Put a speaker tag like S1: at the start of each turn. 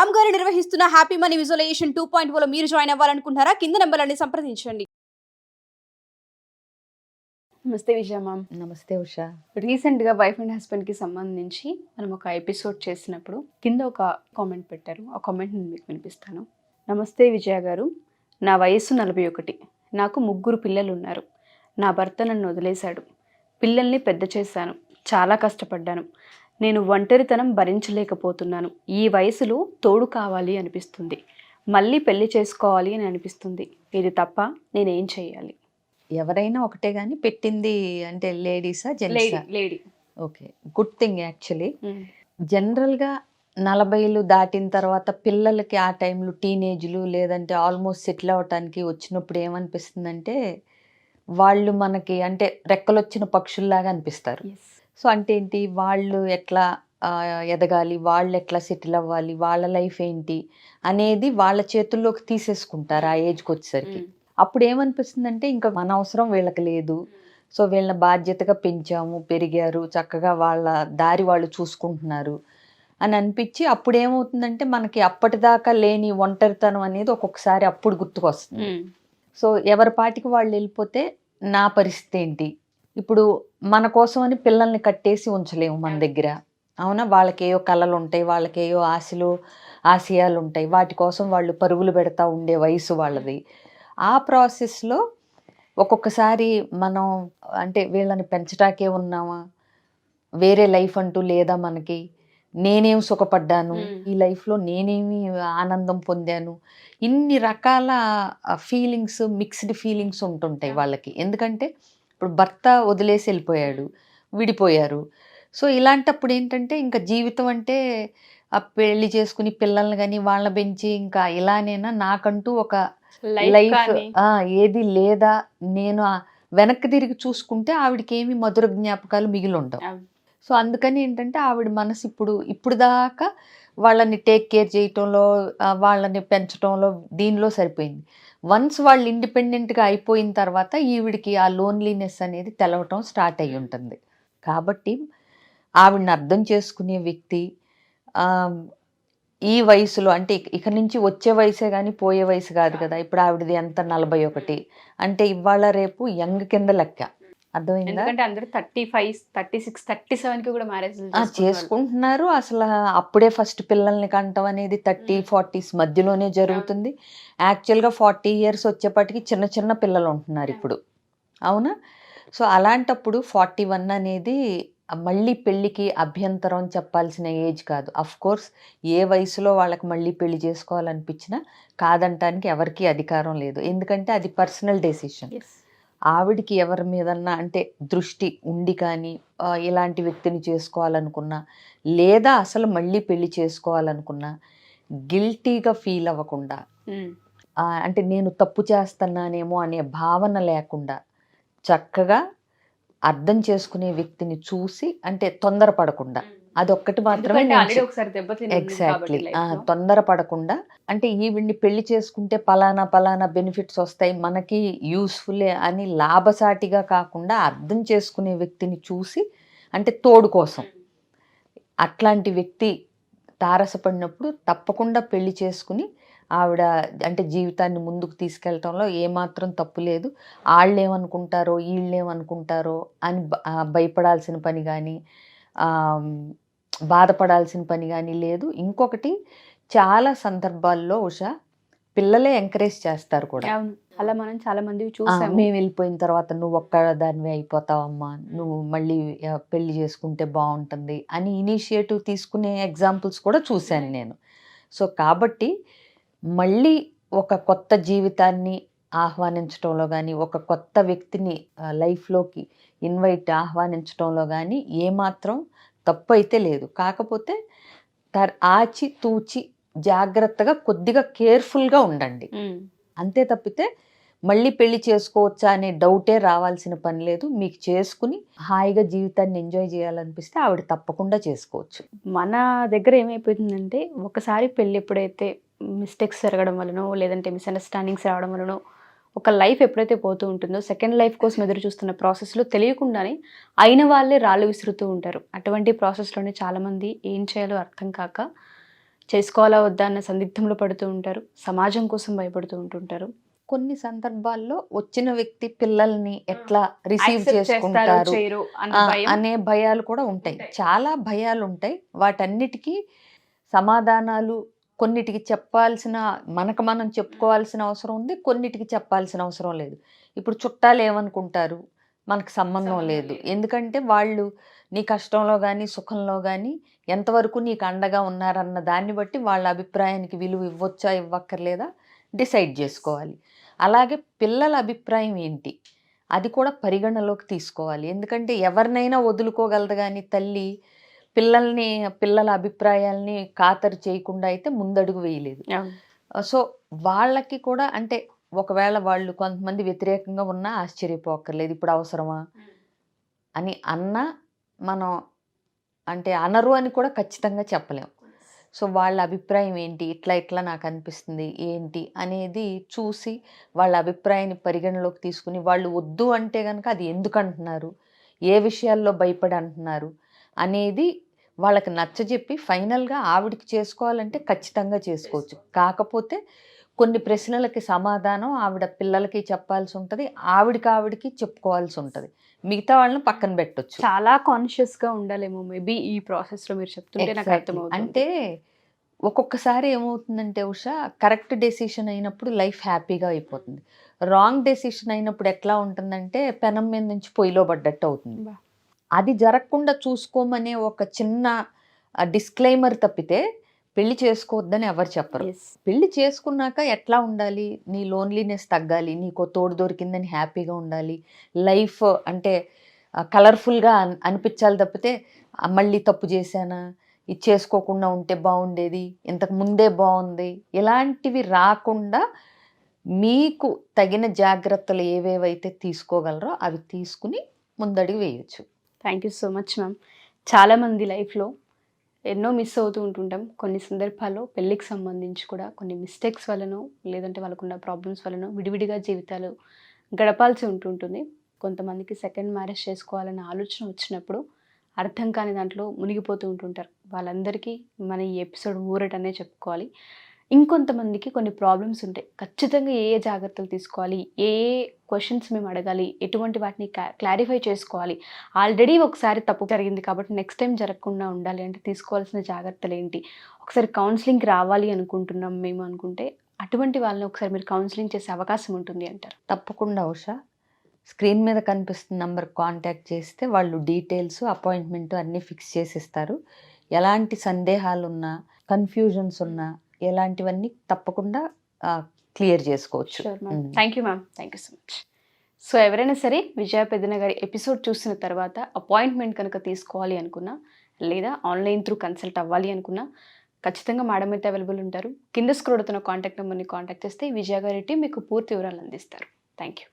S1: రామ్ గారు నిర్వహిస్తున్న happy money visualisation 2.0 లో మీరు జాయిన్ అవ్వాలనుకుంటున్నారా? కింద నెంబర్లని సంప్రదించండి. నమస్తే విజయ మ్యామ్.
S2: నమస్తే ఉషా.
S1: రీసెంట్గా వైఫ్ అండ్ హస్బెండ్కి సంబంధించి మనం ఒక ఎపిసోడ్ చేసినప్పుడు కింద ఒక కామెంట్ పెట్టారు. ఆ కామెంట్ నేను మీకు వినిపిస్తాను. నమస్తే విజయ గారు, నా వయస్సు 41. నాకు 3 పిల్లలు ఉన్నారు. నా భర్త నన్ను వదిలేశాడు. పిల్లల్ని పెద్ద చేశాను. చాలా కష్టపడ్డాను. నేను ఒంటరితనం భరించలేకపోతున్నాను. ఈ వయసులో తోడు కావాలి అనిపిస్తుంది. మళ్ళీ పెళ్లి చేసుకోవాలి అని అనిపిస్తుంది. ఇది తప్ప నేనేం చేయాలి?
S2: ఎవరైనా ఒకటే కానీ పెట్టింది అంటే లేడీసా జెంట్సా?
S1: Lady.
S2: Okay, good thing actually. జనరల్గా 40లు దాటిన తర్వాత పిల్లలకి ఆ టైంలో టీనేజ్లు లేదంటే ఆల్మోస్ట్ సెటిల్ అవ్వటానికి వచ్చినప్పుడు ఏమనిపిస్తుందంటే వాళ్ళు మనకి అంటే రెక్కలొచ్చిన పక్షుల్లాగా అనిపిస్తారు. సో అంటే ఏంటి, వాళ్ళు ఎట్లా ఎదగాలి, వాళ్ళు ఎట్లా సెటిల్ అవ్వాలి, వాళ్ళ లైఫ్ ఏంటి అనేది వాళ్ళ చేతుల్లోకి తీసేసుకుంటారు ఆ ఏజ్కి వచ్చేసరికి. అప్పుడు ఏమనిపిస్తుందంటే ఇంకా మన అవసరం వీళ్ళకి లేదు. సో వీళ్ళని బాధ్యతగా పెంచాము, పెరిగారు, చక్కగా వాళ్ళ దారి వాళ్ళు చూసుకుంటున్నారు అని అనిపించి అప్పుడు ఏమవుతుందంటే మనకి అప్పటిదాకా లేని ఒంటరితనం అనేది ఒక్కొక్కసారి అప్పుడు గుర్తుకొస్తుంది. సో ఎవరి పాటికి వాళ్ళు వెళ్ళిపోతే నా పరిస్థితి ఏంటి? ఇప్పుడు మన కోసం అని పిల్లల్ని కట్టేసి ఉంచలేము మన దగ్గర, అవునా? వాళ్ళకేయో కళలు ఉంటాయి, వాళ్ళకేయో ఆశయాలు ఉంటాయి, వాటి కోసం వాళ్ళు పరుగులు పెడతా ఉండే వయసు వాళ్ళది. ఆ ప్రాసెస్లో ఒక్కొక్కసారి మనం అంటే వీళ్ళని పెంచటాకే ఉన్నామా, వేరే లైఫ్ అంటూ లేదా మనకి, నేనేం సుఖపడ్డాను ఈ లైఫ్లో, నేనేమి ఆనందం పొందాను, ఇన్ని రకాల ఫీలింగ్స్, మిక్స్డ్ ఫీలింగ్స్ ఉంటుంటాయి వాళ్ళకి. ఎందుకంటే ఇప్పుడు భర్త వదిలేసి వెళ్ళిపోయాడు, విడిపోయారు. సో ఇలాంటప్పుడు ఏంటంటే ఇంకా జీవితం అంటే ఆ పెళ్లి చేసుకుని పిల్లల్ని కానీ వాళ్ళని పెంచి ఇంకా ఇలానేనా, నాకంటూ ఒక లైఫ్ ఏది లేదా, నేను వెనక్కి తిరిగి చూసుకుంటే ఆవిడకి ఏమి మధుర జ్ఞాపకాలు మిగిలి ఉండవు. సో అందుకని ఏంటంటే ఆవిడ మనసు ఇప్పుడు దాకా వాళ్ళని టేక్ కేర్ చేయటంలో, వాళ్ళని పెంచడంలో, దీనిలో సరిపోయింది. వన్స్ వాళ్ళు ఇండిపెండెంట్గా అయిపోయిన తర్వాత ఈవిడికి ఆ లోన్లీనెస్ అనేది తెలవటం స్టార్ట్ అయ్యి ఉంటుంది. కాబట్టి ఆవిడని అర్థం చేసుకునే వ్యక్తి ఈ వయసులో, అంటే ఇక నుంచి వచ్చే వయసే కానీ పోయే వయసు కాదు కదా. ఇప్పుడు ఆవిడది ఎంత 41 అంటే ఇవాళ రేపు యంగ్ కింద లెక్క, అర్థమైందా?
S1: ఎందుకంటే అందరూ 35, 36, 37కి కూడా మ్యారేజ్
S2: చేసుకుంటున్నారు. అసలు అప్పుడే ఫస్ట్ పిల్లల్ని కంటం అనేది 30-40s మధ్యలోనే జరుగుతుంది. యాక్చువల్గా 40 years వచ్చేపటికి చిన్న చిన్న పిల్లలు ఉంటున్నారు ఇప్పుడు, అవునా? సో అలాంటప్పుడు 41 అనేది మళ్ళీ పెళ్ళికి అభ్యంతరం చెప్పాల్సిన ఏజ్ కాదు. అఫ్ కోర్స్ ఏ వయసులో వాళ్ళకి మళ్ళీ పెళ్లి చేసుకోవాలనిపించినా కాదంటానికి ఎవరికీ అధికారం లేదు. ఎందుకంటే అది పర్సనల్ డెసిషన్. ఆవిడికి ఎవరి మీదన్నా అంటే దృష్టి ఉండి కానీ ఇలాంటి వ్యక్తిని చేసుకోవాలనుకున్నా, లేదా అసలు మళ్ళీ పెళ్లి చేసుకోవాలనుకున్నా గిల్టీగా ఫీల్ అవ్వకుండా, అంటే నేను తప్పు చేస్తున్నానేమో అనే భావన లేకుండా చక్కగా అర్థం చేసుకునే వ్యక్తిని చూసి, అంటే తొందరపడకుండా, అదొక్కటి మాత్రమే. ఎగ్జాక్ట్లీ, తొందరపడకుండా అంటే ఈవిడ్ని పెళ్లి చేసుకుంటే పలానా బెనిఫిట్స్ వస్తాయి, మనకి యూస్ఫుల్లే అని లాభసాటిగా కాకుండా అర్థం చేసుకునే వ్యక్తిని చూసి, అంటే తోడు కోసం అట్లాంటి వ్యక్తి తారసపడినప్పుడు తప్పకుండా పెళ్లి చేసుకుని ఆవిడ అంటే జీవితాన్ని ముందుకు తీసుకెళ్ళటంలో ఏమాత్రం తప్పు లేదు. వాళ్ళేమనుకుంటారో వీళ్ళేమనుకుంటారో అని భయపడాల్సిన పని కానీ బాధపడాల్సిన పని కానీ లేదు. ఇంకొకటి, చాలా సందర్భాల్లో ఉషా పిల్లలే ఎంకరేజ్ చేస్తారు కూడా.
S1: అలా మనం చాలా మంది చూసాం.
S2: మేము వెళ్ళిపోయిన తర్వాత నువ్వు ఒక్కదానివే అయిపోతావమ్మా, నువ్వు మళ్ళీ పెళ్లి చేసుకుంటే బాగుంటుంది అని ఇనిషియేటివ్ తీసుకునే ఎగ్జాంపుల్స్ కూడా చూశాను నేను. సో కాబట్టి మళ్ళీ ఒక కొత్త జీవితాన్ని ఆహ్వానించడంలో కానీ, ఒక కొత్త వ్యక్తిని లైఫ్లోకి ఆహ్వానించడంలో కానీ ఏమాత్రం తప్పు అయితే లేదు. కాకపోతే ఆచితూచి జాగ్రత్తగా కొద్దిగా కేర్ఫుల్గా ఉండండి, అంతే తప్పితే మళ్ళీ పెళ్లి చేసుకోవచ్చా అనే డౌటే రావాల్సిన పని లేదు. మీకు చేసుకుని హాయిగా జీవితాన్ని ఎంజాయ్ చేయాలనిపిస్తే ఆవిడ తప్పకుండా చేసుకోవచ్చు.
S1: మన దగ్గర ఏమైపోతుందంటే ఒకసారి పెళ్ళి ఎప్పుడైతే మిస్టేక్స్ జరగడం వలనో, లేదంటే మిస్అండర్స్టాండింగ్స్ రావడం వలనో ఒక లైఫ్ ఎప్పుడైతే పోతూ ఉంటుందో, సెకండ్ లైఫ్ కోసం ఎదురు చూస్తున్న ప్రాసెస్లో తెలియకుండానే అయిన వాళ్ళే రాళ్ళు విసురుతూ ఉంటారు. అటువంటి ప్రాసెస్లోనే చాలామంది ఏం చేయాలో అర్థం కాక చేసుకోవాలా వద్దా అన్న సందిగ్ధంలో పడుతూ ఉంటారు, సమాజం కోసం భయపడుతూ ఉంటుంటారు.
S2: కొన్ని సందర్భాల్లో వచ్చిన వ్యక్తి పిల్లల్ని ఎట్లా రిసీవ్
S1: Accept చేస్తారో
S2: చేసుకుంటారు
S1: చేయరో అన్న భయం.
S2: అనే భయాలు కూడా ఉంటాయి. చాలా భయాలు ఉంటాయి. వాటన్నిటికీ సమాధానాలు కొన్నిటికి చెప్పాల్సిన, మనకు మనం చెప్పుకోవాల్సిన అవసరం ఉంది, కొన్నిటికి చెప్పాల్సిన అవసరం లేదు. ఇప్పుడు చుట్టాలు ఏమనుకుంటారు, మనకు సంబంధం లేదు. ఎందుకంటే వాళ్ళు నీ కష్టంలో కానీ సుఖంలో కానీ ఎంతవరకు నీకు అండగా ఉన్నారన్న దాన్ని బట్టి వాళ్ళ అభిప్రాయానికి విలువ ఇవ్వచ్చా ఇవ్వక్కర్లేదా డిసైడ్ చేసుకోవాలి. అలాగే పిల్లల అభిప్రాయం ఏంటి అది కూడా పరిగణలోకి తీసుకోవాలి. ఎందుకంటే ఎవరినైనా వదులుకోగలదు కానీ తల్లి పిల్లల అభిప్రాయాల్ని ఖాతరు చేయకుండా అయితే ముందడుగు వేయలేదు. సో వాళ్ళకి కూడా అంటే ఒకవేళ వాళ్ళు కొంతమంది వ్యతిరేకంగా ఉన్నా ఆశ్చర్యపోక్కర్లేదు. ఇప్పుడు అవసరమా అని అన్నా మనం అంటే అనరు అని కూడా ఖచ్చితంగా చెప్పలేం. సో వాళ్ళ అభిప్రాయం ఏంటి, ఇట్లా నాకు అనిపిస్తుంది ఏంటి అనేది చూసి వాళ్ళ అభిప్రాయాన్ని పరిగణలోకి తీసుకుని వాళ్ళు వద్దు అంటే కనుక అది ఎందుకు అంటున్నారు, ఏ విషయాల్లో భయపడి అంటున్నారు అనేది వాళ్ళకి నచ్చజెప్పి ఫైనల్గా ఆవిడికి చేసుకోవాలంటే ఖచ్చితంగా చేసుకోవచ్చు. కాకపోతే కొన్ని ప్రశ్నలకి సమాధానం ఆవిడ పిల్లలకి చెప్పాల్సి ఉంటుంది, ఆవిడికి చెప్పుకోవాల్సి ఉంటుంది. మిగతా వాళ్ళని పక్కన పెట్టొచ్చు.
S1: చాలా కాన్షియస్గా ఉండాలేమో మేబీ ఈ ప్రాసెస్లో మీరు చెప్తుంటే నాకు అర్థమవుతుంది.
S2: అంటే ఒక్కొక్కసారి ఏమవుతుందంటే ఉషా, కరెక్ట్ డెసిషన్ అయినప్పుడు లైఫ్ హ్యాపీగా అయిపోతుంది. రాంగ్ డెసిషన్ అయినప్పుడు ఎట్లా ఉంటుందంటే పెనం మీద నుంచి పొయ్యిలో పడ్డట్టు అవుతుంది. అది జరగకుండా చూసుకోమనే ఒక చిన్న డిస్క్లైమర్ తప్పితే పెళ్లి చేసుకోవద్దని ఎవరు చెప్పరు. పెళ్లి చేసుకున్నాక ఎట్లా ఉండాలి, నీ లోన్లీనెస్ తగ్గాలి, నీకో తోడు దొరికిందని హ్యాపీగా ఉండాలి, లైఫ్ అంటే కలర్ఫుల్గా అనిపించాలి తప్పితే మళ్ళీ తప్పు చేశానా, ఇది చేసుకోకుండా ఉంటే బాగుండేది, ఇంతకు ముందే బాగుంది, ఇలాంటివి రాకుండా మీకు తగిన జాగ్రత్తలు ఏవేవైతే తీసుకోగలరో అవి తీసుకుని ముందడుగు వేయచ్చు.
S1: Thank you so much ma'am. చాలామంది లైఫ్లో ఎన్నో మిస్ అవుతూ ఉంటుంటాం. కొన్ని సందర్భాల్లో పెళ్ళికి సంబంధించి కూడా కొన్ని మిస్టేక్స్ వలనో లేదంటే వాళ్ళకున్న ప్రాబ్లమ్స్ వలనో విడివిడిగా జీవితాలు గడపాల్సి ఉంటుంటుంది. కొంతమందికి సెకండ్ మ్యారేజ్ చేసుకోవాలన్న ఆలోచన వచ్చినప్పుడు అర్థం కాని దాంట్లో మునిగిపోతూ ఉంటుంటారు. వాళ్ళందరికీ మన ఈ ఎపిసోడ్ ఊరటనే చెప్పుకోవాలి. ఇంకొంతమందికి కొన్ని ప్రాబ్లమ్స్ ఉంటాయి. ఖచ్చితంగా ఏ జాగ్రత్తలు తీసుకోవాలి, ఏ క్వశ్చన్స్ మేము అడగాలి, ఎటువంటి వాటిని క్లారిఫై చేసుకోవాలి, ఆల్రెడీ ఒకసారి తప్పు జరిగింది కాబట్టి నెక్స్ట్ టైం జరగకుండా ఉండాలి అంటే తీసుకోవాల్సిన జాగ్రత్తలు ఏంటి, ఒకసారి కౌన్సిలింగ్కి రావాలి అనుకుంటున్నాం మేము అనుకుంటే అటువంటి వాళ్ళని ఒకసారి మీరు కౌన్సిలింగ్ చేసే అవకాశం ఉంటుంది అంటారు?
S2: తప్పకుండా ఉషా, స్క్రీన్ మీద కనిపిస్తున్న నెంబర్ కాంటాక్ట్ చేస్తే వాళ్ళు డీటెయిల్స్, అపాయింట్మెంట్ అన్నీ ఫిక్స్ చేసిస్తారు. ఎలాంటి సందేహాలు ఉన్నా, కన్ఫ్యూజన్స్ ఉన్నా ఎలాంటివన్నీ తప్పకుండా క్లియర్ చేసుకోవచ్చు.
S1: Thank you ma'am, thank you so much. So ఎవరైనా సరే విజయ పెద్దన గారి ఎపిసోడ్ చూసిన తర్వాత అపాయింట్మెంట్ కనుక తీసుకోవాలి అనుకున్నా లేదా ఆన్లైన్ త్రూ కన్సల్ట్ అవ్వాలి అనుకున్నా ఖచ్చితంగా మేడం అయితే అవైలబుల్ ఉంటారు. కింద స్క్రోల్ అవుతున్న కాంటాక్ట్ నెంబర్ని కాంటాక్ట్ చేస్తే విజయ గారి టీం మీకు పూర్తి వివరాలు అందిస్తారు. Thank you.